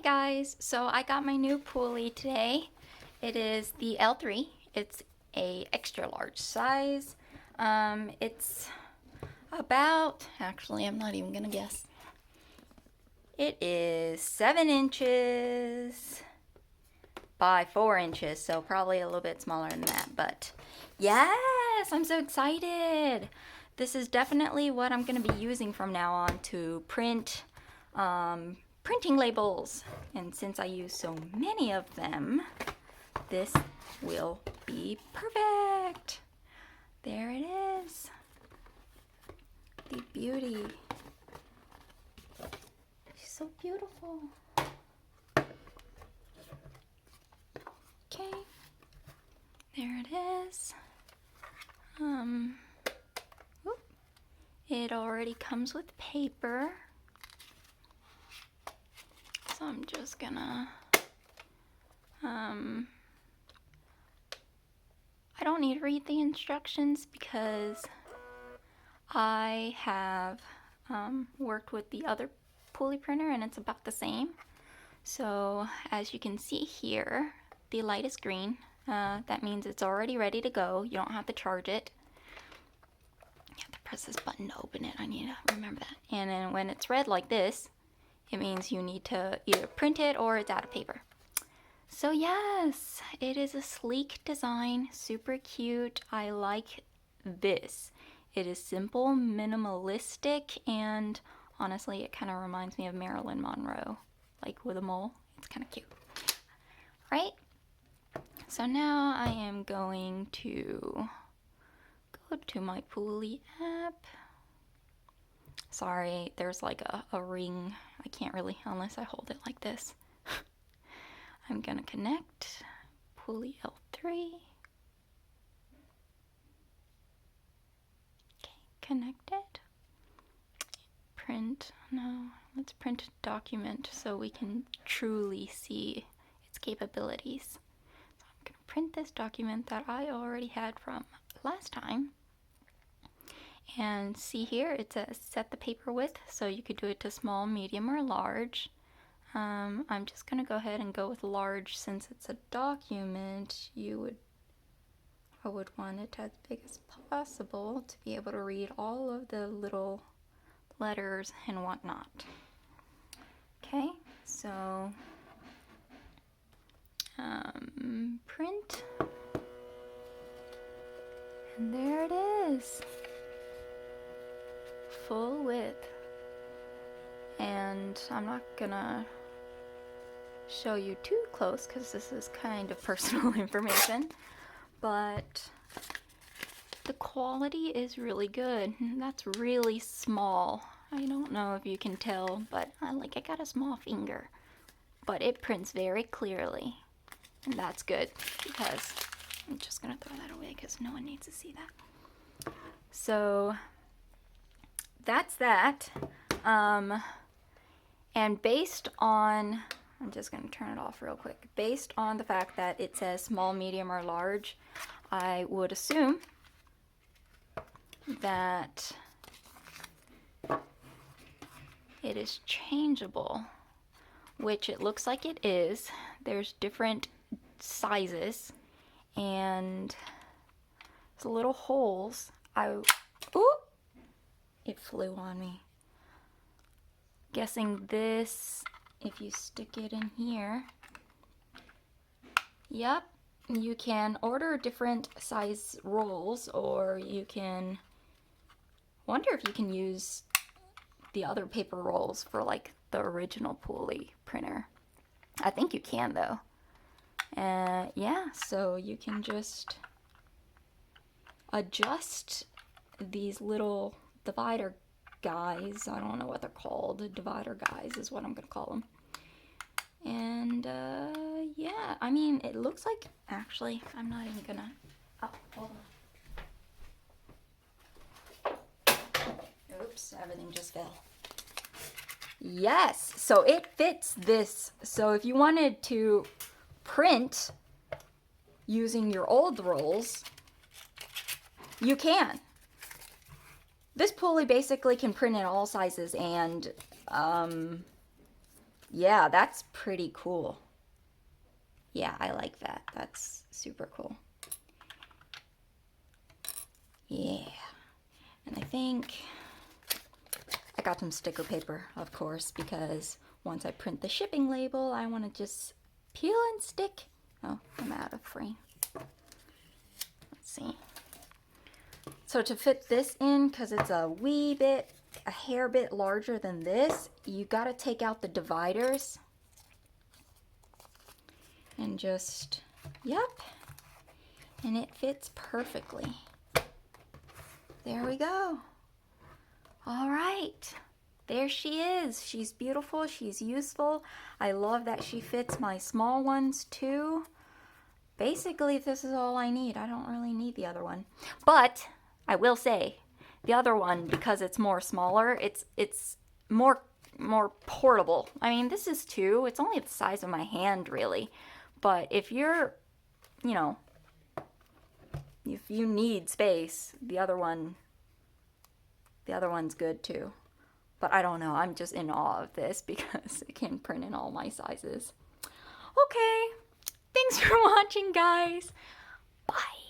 guys, so I got my new Poooli today. It is the L3. It's a extra large size. It's about, actually I'm not even gonna guess. It is 7 inches by 4 inches, so probably a little bit smaller than that, but yes, I'm so excited. This is definitely what I'm gonna be using from now on to print printing labels, and since I use so many of them, this will be perfect. There it is, the beauty. She's so beautiful. Okay, there it is. It already comes with paper. So I'm just gonna, I don't need to read the instructions because I have worked with the other Poooli printer and it's about the same. So as you can see here, the light is green. That means it's already ready to go. You don't have to charge it. You have to press this button to open it. I need to remember that. And then when it's red like this, it means you need to either print it or it's out of paper. So yes, it is a sleek design, super cute. I like this. It is simple, minimalistic, and honestly, it kind of reminds me of Marilyn Monroe, like with a mole. It's kind of cute, right? So now I am going to go to my Poooli app. Sorry, there's like a ring. I can't really, unless I hold it like this. I'm gonna connect Poooli L3. Okay, connected. Print, no, let's print a document so we can truly see its capabilities. So I'm gonna print this document that I already had from last time. And see here, it says set the paper width, so you could do it to small, medium, or large. I'm just gonna go ahead and go with large since it's a document. I would want it as big as possible to be able to read all of the little letters and whatnot. Okay, so print, and there it is. Full width. And I'm not gonna show you too close because this is kind of personal information, but the quality is really good. That's really small. I don't know if you can tell, but I got a small finger, but it prints very clearly, and that's good because I'm just gonna throw that away because no one needs to see that. So that's that. And based on, I'm just going to turn it off real quick. Based on the fact that it says small, medium, or large, I would assume that it is changeable, which it looks like it is. There's different sizes, and there's little holes. Ooh! It flew on me. Guessing this, if you stick it in here, yep, you can order different size rolls, or you can wonder if you can use the other paper rolls for like the original Poooli printer. I think you can though. Yeah, so you can just adjust these little divider guys. I don't know what they're called. Divider guys is what I'm gonna call them. And yeah, I mean, it looks like, actually, I'm not even gonna, oh, hold on. Oops, everything just fell. Yes, so it fits this. So if you wanted to print using your old rolls, you can. This Poooli basically can print in all sizes, and yeah, that's pretty cool. Yeah, I like that. That's super cool. Yeah. And I think I got some sticker paper, of course, because once I print the shipping label, I want to just peel and stick. Oh, I'm out of frame. Let's see. So to fit this in, because it's a hair bit larger than this, you got to take out the dividers and just, yep, and it fits perfectly. There we go. All right, there she is. She's beautiful, she's useful. I love that she fits my small ones too. Basically, this is all I need. I don't really need the other one. But I will say, the other one, because it's more smaller, it's more portable. I mean, this is too. It's only the size of my hand, really. But if you're, you know, if you need space, the other one's good too. But I don't know. I'm just in awe of this because it can print in all my sizes. Okay. Thanks for watching, guys. Bye.